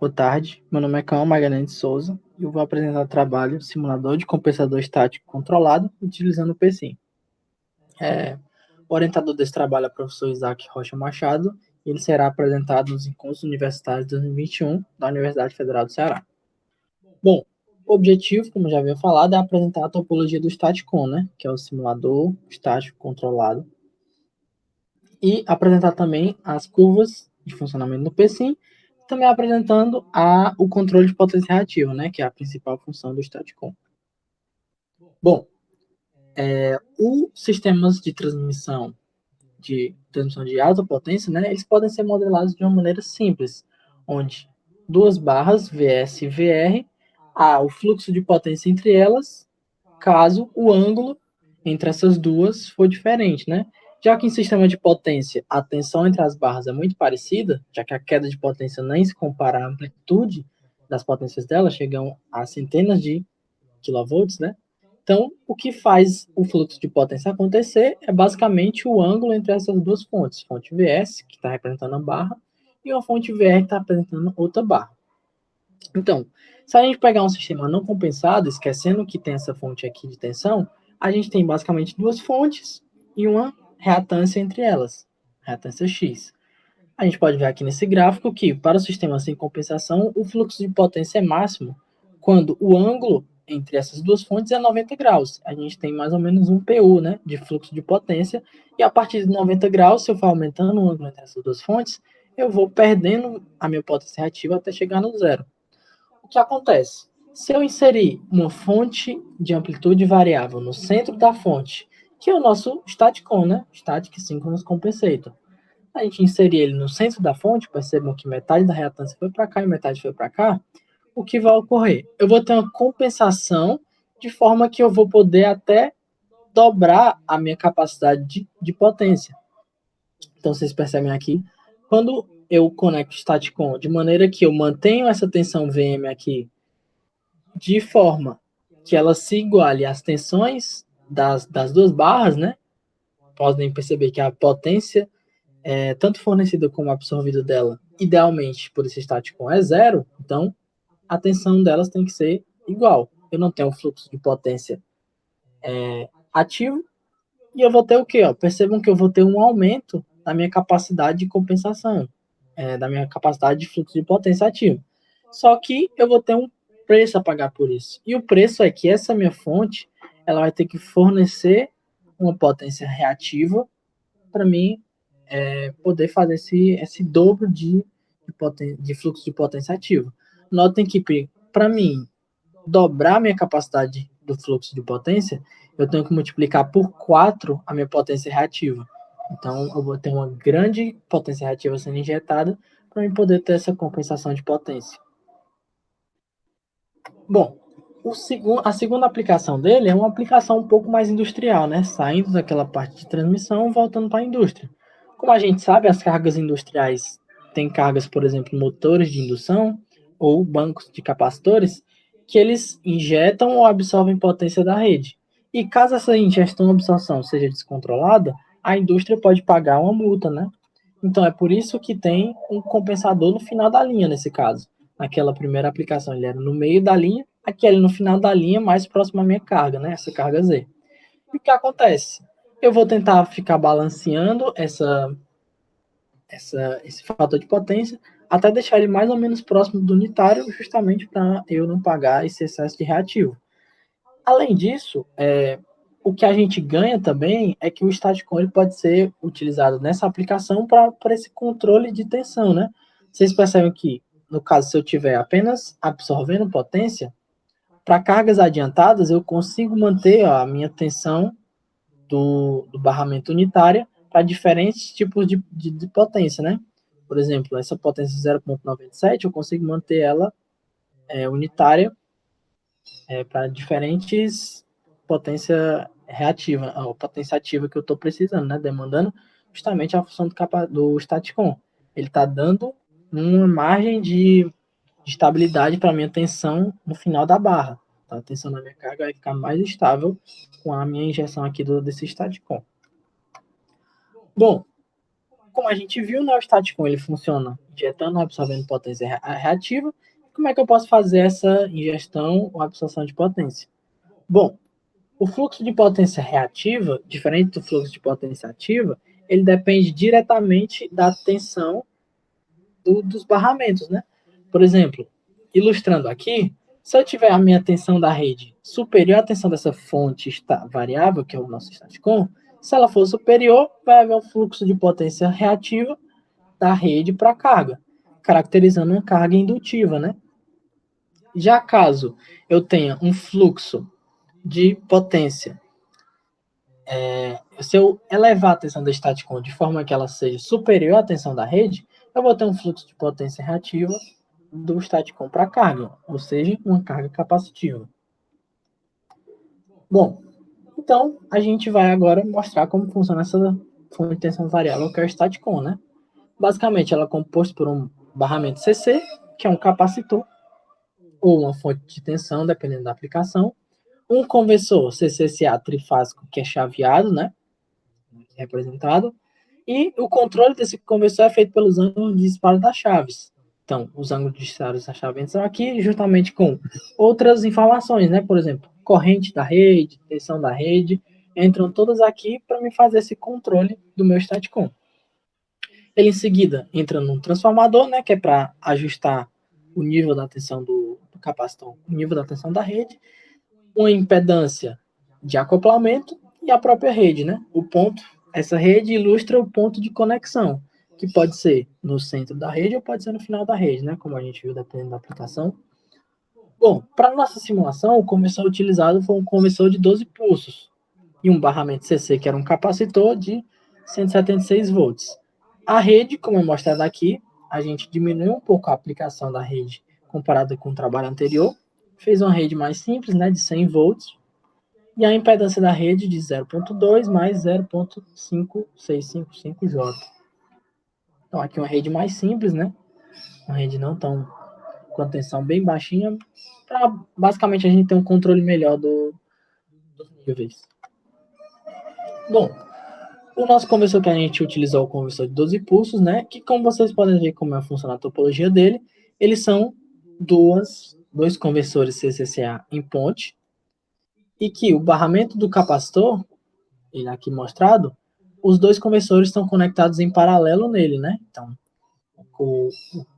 Boa tarde, meu nome é Cão Magalhães de Souza e eu vou apresentar o trabalho Simulador de Compensador Estático Controlado utilizando o PSIM. O orientador desse trabalho é o professor Isaac Rocha Machado e ele será apresentado nos encontros universitários de 2021 da Universidade Federal do Ceará. Bom, o objetivo, como já havia falado, é apresentar a topologia do Staticon, né, que é o simulador estático controlado, e apresentar também as curvas de funcionamento do PSIM, também apresentando o controle de potência reativa, né, que é a principal função do Staticon. Bom, os sistemas de transmissão de alta potência, né, eles podem ser modelados de uma maneira simples, onde duas barras, VS e VR, há o fluxo de potência entre elas, caso o ângulo entre essas duas for diferente, né? Já que em sistema de potência a tensão entre as barras é muito parecida, já que a queda de potência nem se compara à amplitude das potências delas, chegam a centenas de kilovolts, né? Então, o que faz o fluxo de potência acontecer é basicamente o ângulo entre essas duas fontes, fonte VS, que está representando a barra, e uma fonte VR, que está representando outra barra. Então, se a gente pegar um sistema não compensado, esquecendo que tem essa fonte aqui de tensão, a gente tem basicamente duas fontes e uma reatância entre elas, reatância X. A gente pode ver aqui nesse gráfico que, para o sistema sem compensação, o fluxo de potência é máximo quando o ângulo entre essas duas fontes é 90 graus. A gente tem mais ou menos um PU, né, de fluxo de potência, e a partir de 90 graus, se eu for aumentando o ângulo entre essas duas fontes, eu vou perdendo a minha potência reativa até chegar no zero. O que acontece? Se eu inserir uma fonte de amplitude variável no centro da fonte, que é o nosso staticon, né, Static Synchronous Compensator, a gente inserir ele no centro da fonte, percebam que metade da reatância foi para cá e metade foi para cá, o que vai ocorrer? Eu vou ter uma compensação de forma que eu vou poder até dobrar a minha capacidade de potência. Então, vocês percebem aqui, quando eu conecto o Staticon de maneira que eu mantenho essa tensão VM aqui de forma que ela se iguale às tensões das duas barras, né? Podem perceber que a potência tanto fornecida como absorvida dela, idealmente por esse Staticon é zero, então a tensão delas tem que ser igual. Eu não tenho um fluxo de potência ativo e eu vou ter o quê? Percebam que eu vou ter um aumento da minha capacidade de compensação, da minha capacidade de fluxo de potência ativo. Só que eu vou ter um preço a pagar por isso. E o preço é que essa minha fonte ela vai ter que fornecer uma potência reativa para mim poder fazer esse dobro de fluxo de potência ativo. Notem que, para mim, dobrar minha capacidade do fluxo de potência, eu tenho que multiplicar por 4 a minha potência reativa. Então, eu vou ter uma grande potência reativa sendo injetada para eu poder ter essa compensação de potência. Bom, a segunda aplicação dele é uma aplicação um pouco mais industrial, né? Saindo daquela parte de transmissão e voltando para a indústria. Como a gente sabe, as cargas industriais têm cargas, por exemplo, motores de indução ou bancos de capacitores, que eles injetam ou absorvem potência da rede. E caso essa ingestão ou absorção seja descontrolada, a indústria pode pagar uma multa, né? Então é por isso que tem um compensador no final da linha, nesse caso. Naquela primeira aplicação ele era no meio da linha, aqui ele no final da linha, mais próximo à minha carga, né? Essa carga Z. E o que acontece? Eu vou tentar ficar balanceando esse fator de potência até deixar ele mais ou menos próximo do unitário, justamente para eu não pagar esse excesso de reativo. Além disso, o que a gente ganha também é que o Staticon ele pode ser utilizado nessa aplicação para esse controle de tensão, né? Vocês percebem que, no caso, se eu tiver apenas absorvendo potência, para cargas adiantadas, eu consigo manter a minha tensão do barramento unitária para diferentes tipos de potência, né? Por exemplo, essa potência 0,97, eu consigo manter ela unitária para diferentes potência reativa, a potência ativa que eu estou precisando, né? Demandando justamente a função do Staticon. Ele está dando uma margem de estabilidade para a minha tensão no final da barra. Tá? A tensão da minha carga vai ficar mais estável com a minha injeção aqui desse Staticon. Bom, como a gente viu, né, o staticon ele funciona injetando ou absorvendo potência reativa. Como é que eu posso fazer essa ingestão ou absorção de potência? Bom, o fluxo de potência reativa, diferente do fluxo de potência ativa, ele depende diretamente da tensão dos barramentos, né? Por exemplo, ilustrando aqui, se eu tiver a minha tensão da rede superior à tensão dessa fonte variável, que é o nosso staticon, se ela for superior, vai haver um fluxo de potência reativa da rede para a carga, caracterizando uma carga indutiva, né? Já caso eu tenha um fluxo de potência, se eu elevar a tensão da staticon de forma que ela seja superior à tensão da rede, eu vou ter um fluxo de potência reativa do staticon para a carga, ou seja, uma carga capacitiva. Bom, então a gente vai agora mostrar como funciona essa fonte de tensão variável que é o staticon, né? Basicamente, ela é composta por um barramento CC, que é um capacitor, ou uma fonte de tensão, dependendo da aplicação, um conversor CCCA trifásico, que é chaveado, né? Representado, e o controle desse conversor é feito pelos ângulos de disparo das chaves. Então, os ângulos de disparo das chaves estão aqui, juntamente com outras informações, né? Por exemplo, corrente da rede, tensão da rede, entram todas aqui para me fazer esse controle do meu staticon. Ele em seguida entra num transformador, né? Que é para ajustar o nível da tensão do capacitor, o nível da tensão da rede, uma impedância de acoplamento e a própria rede, né? O ponto, essa rede ilustra o ponto de conexão, que pode ser no centro da rede ou pode ser no final da rede, né? Como a gente viu dependendo da aplicação. Bom, para nossa simulação, o conversor utilizado foi um conversor de 12 pulsos e um barramento CC, que era um capacitor de 176 volts. A rede, como é mostrado aqui, a gente diminuiu um pouco a aplicação da rede comparada com o trabalho anterior, fez uma rede mais simples, né, de 100 volts, e a impedância da rede de 0.2 mais 0.5655J. Então aqui uma rede mais simples, né, uma rede não tão com a tensão bem baixinha, para basicamente a gente ter um controle melhor dos níveis. Bom, o nosso conversor que a gente utilizou é o conversor de 12 pulsos, né? Que como vocês podem ver como funciona a topologia dele, eles são dois conversores CCCA em ponte, e que o barramento do capacitor, ele aqui mostrado, os dois conversores estão conectados em paralelo nele, né? Então, o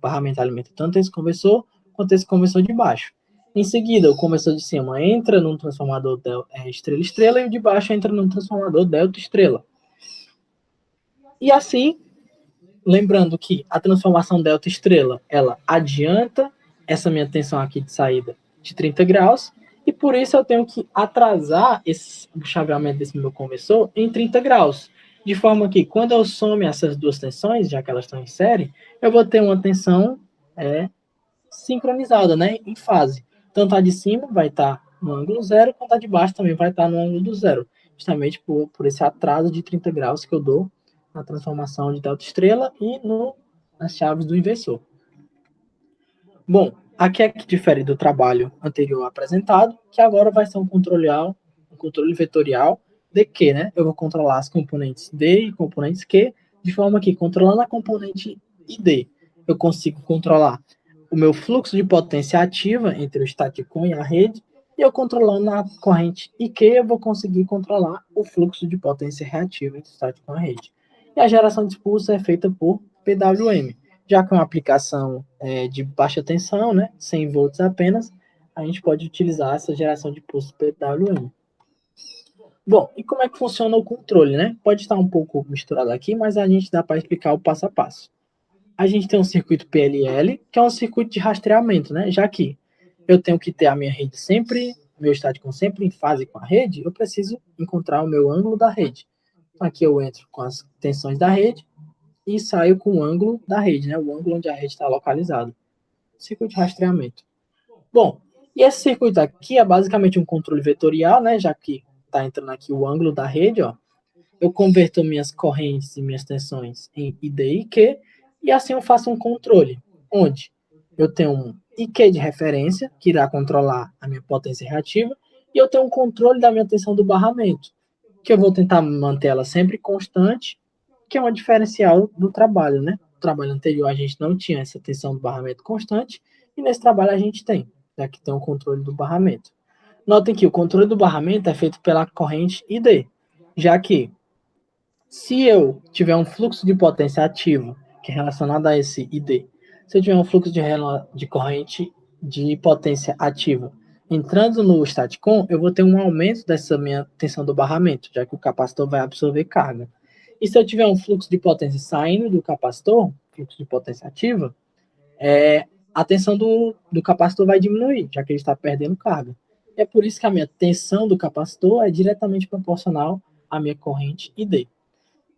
barramento alimenta tanto esse conversor quanto esse conversor de baixo. Em seguida, o conversor de cima entra num transformador estrela-estrela e o de baixo entra num transformador delta-estrela. E assim, lembrando que a transformação delta-estrela, ela adianta essa minha tensão aqui de saída de 30 graus, e por isso eu tenho que atrasar o chaveamento desse meu conversor em 30 graus. De forma que, quando eu some essas duas tensões, já que elas estão em série, eu vou ter uma tensão sincronizada, né, em fase. Tanto a de cima vai estar no ângulo zero, quanto a de baixo também vai estar no ângulo do zero. Justamente por esse atraso de 30 graus que eu dou na transformação de delta estrela e nas chaves do inversor. Bom, aqui é que difere do trabalho anterior apresentado, que agora vai ser um controle vetorial de Q, né? Eu vou controlar as componentes D e componentes Q, de forma que, controlando a componente ID, eu consigo controlar o meu fluxo de potência ativa entre o staticon e a rede, e eu controlando a corrente IQ, eu vou conseguir controlar o fluxo de potência reativa entre o staticon e a rede. E a geração de impulso é feita por PWM. Já que é uma aplicação de baixa tensão, né, 100 volts apenas, a gente pode utilizar essa geração de impulso PWM. Bom, e como é que funciona o controle, né? Pode estar um pouco misturado aqui, mas a gente dá para explicar o passo a passo. A gente tem um circuito PLL, que é um circuito de rastreamento, né? Já que eu tenho que ter a minha rede sempre, meu staticon sempre em fase com a rede, eu preciso encontrar o meu ângulo da rede. Então, aqui eu entro com as tensões da rede e saio com o ângulo da rede, né? O ângulo onde a rede está localizada. Circuito de rastreamento. Bom, e esse circuito aqui é basicamente um controle vetorial, né? Já que está entrando aqui o ângulo da rede, ó. Eu converto minhas correntes e minhas tensões em ID e IQ, e assim eu faço um controle, onde eu tenho um IQ de referência, que irá controlar a minha potência reativa, e eu tenho um controle da minha tensão do barramento, que eu vou tentar manter ela sempre constante, que é uma diferencial do trabalho, né? No trabalho anterior a gente não tinha essa tensão do barramento constante, e nesse trabalho a gente tem, já que tem o controle do barramento. Notem que o controle do barramento é feito pela corrente ID, já que se eu tiver um fluxo de potência ativo, que é relacionado a esse ID, se eu tiver um fluxo de corrente de potência ativa entrando no staticon, eu vou ter um aumento dessa minha tensão do barramento, já que o capacitor vai absorver carga. E se eu tiver um fluxo de potência saindo do capacitor, fluxo de potência ativa, a tensão do capacitor vai diminuir, já que ele está perdendo carga. E é por isso que a minha tensão do capacitor é diretamente proporcional à minha corrente ID.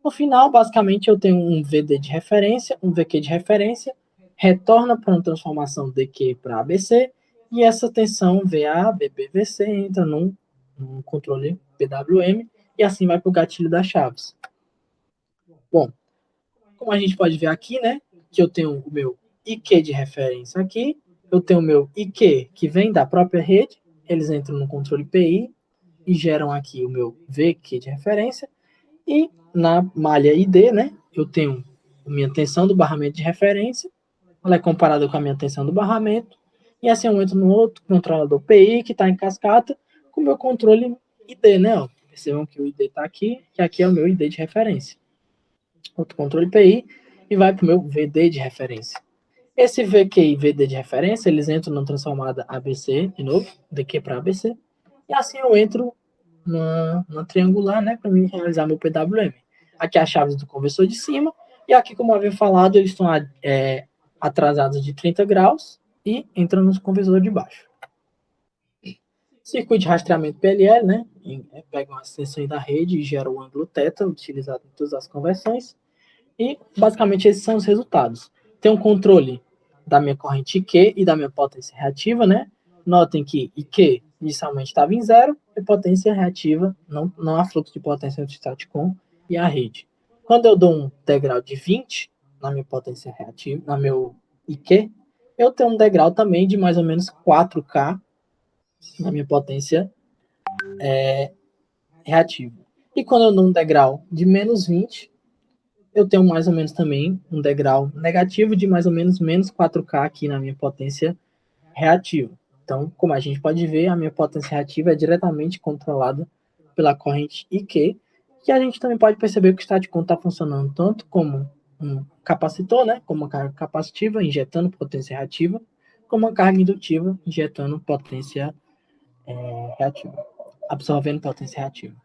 No final, basicamente, eu tenho um VD de referência, um VQ de referência, retorna para uma transformação DQ para ABC, e essa tensão VA, VB, VC entra num controle PWM, e assim vai para o gatilho das chaves. Bom, como a gente pode ver aqui, né, que eu tenho o meu IQ de referência aqui, eu tenho o meu IQ que vem da própria rede, eles entram no controle PI e geram aqui o meu VQ de referência, e na malha ID, né, eu tenho a minha tensão do barramento de referência, ela é comparada com a minha tensão do barramento, e assim eu entro no outro controlador PI, que está em cascata, com o meu controle ID, né, ó. Percebam que o ID está aqui, que aqui é o meu ID de referência. Outro controle PI, e vai para o meu VD de referência. Esse VQ e VD de referência, eles entram na transformada ABC, de novo, DQ para ABC, e assim eu entro uma triangular, né, para mim realizar meu PWM. Aqui as chaves do conversor de cima, e aqui, como eu havia falado, eles estão atrasados de 30 graus e entram no conversor de baixo. Circuito de rastreamento PLL, né, pega as tensões da rede e gera o ângulo θ, utilizado em todas as conversões, e basicamente esses são os resultados. Tem um controle da minha corrente IQ e da minha potência reativa, né? Notem que IQ inicialmente estava em zero e potência reativa, não há fluxo de potência entre o staticon e a rede. Quando eu dou um degrau de 20 na minha potência reativa, na meu IQ, eu tenho um degrau também de mais ou menos 4K na minha potência reativa. E quando eu dou um degrau de menos 20, eu tenho mais ou menos também um degrau negativo de mais ou menos menos 4K aqui na minha potência reativa. Então, como a gente pode ver, a minha potência reativa é diretamente controlada pela corrente IQ, que a gente também pode perceber que o staticon está funcionando tanto como um capacitor, né, como uma carga capacitiva, injetando potência reativa, como uma carga indutiva, injetando potência reativa, absorvendo potência reativa.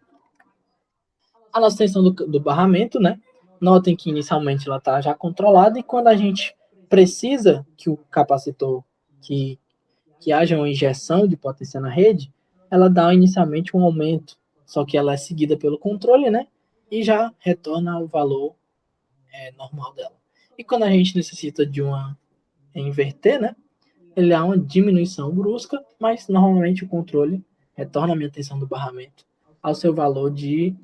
A nossa tensão do barramento, né? Notem que inicialmente ela está já controlada e quando a gente precisa que o capacitor, que haja uma injeção de potência na rede, ela dá inicialmente um aumento, só que ela é seguida pelo controle, né? E já retorna ao valor normal dela. E quando a gente necessita de uma inverter, né? Ele há uma diminuição brusca, mas normalmente o controle retorna a minha tensão do barramento ao seu valor de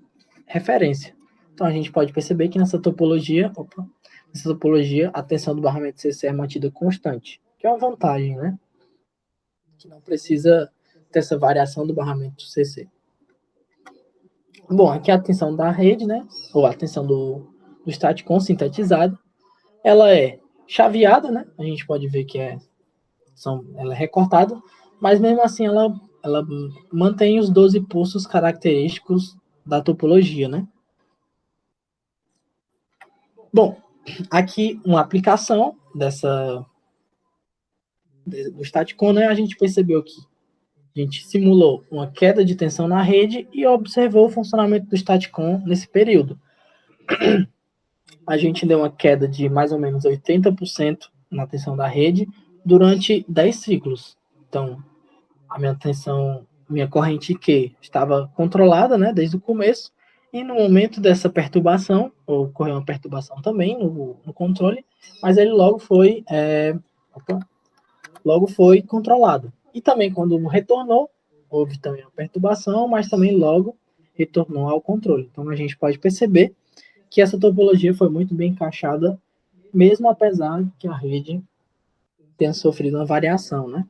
referência. Então a gente pode perceber que nessa topologia, a tensão do barramento CC é mantida constante, que é uma vantagem, né? Que não precisa ter essa variação do barramento CC. Bom, aqui a tensão da rede, né? Ou a tensão do staticon sintetizado, ela é chaveada, né? A gente pode ver que ela é recortada, mas mesmo assim ela mantém os 12 pulsos característicos da topologia, né? Bom, aqui uma aplicação do staticon, né? A gente percebeu que a gente simulou uma queda de tensão na rede e observou o funcionamento do staticon nesse período. A gente deu uma queda de mais ou menos 80% na tensão da rede durante 10 ciclos. Então, a minha corrente Q estava controlada, né, desde o começo, e no momento dessa perturbação, ocorreu uma perturbação também no controle, mas ele logo foi controlado. E também quando retornou, houve também uma perturbação, mas também logo retornou ao controle. Então a gente pode perceber que essa topologia foi muito bem encaixada, mesmo apesar que a rede tenha sofrido uma variação, né?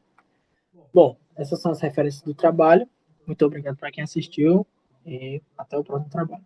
Bom, essas são as referências do trabalho. Muito obrigado para quem assistiu e até o próximo trabalho.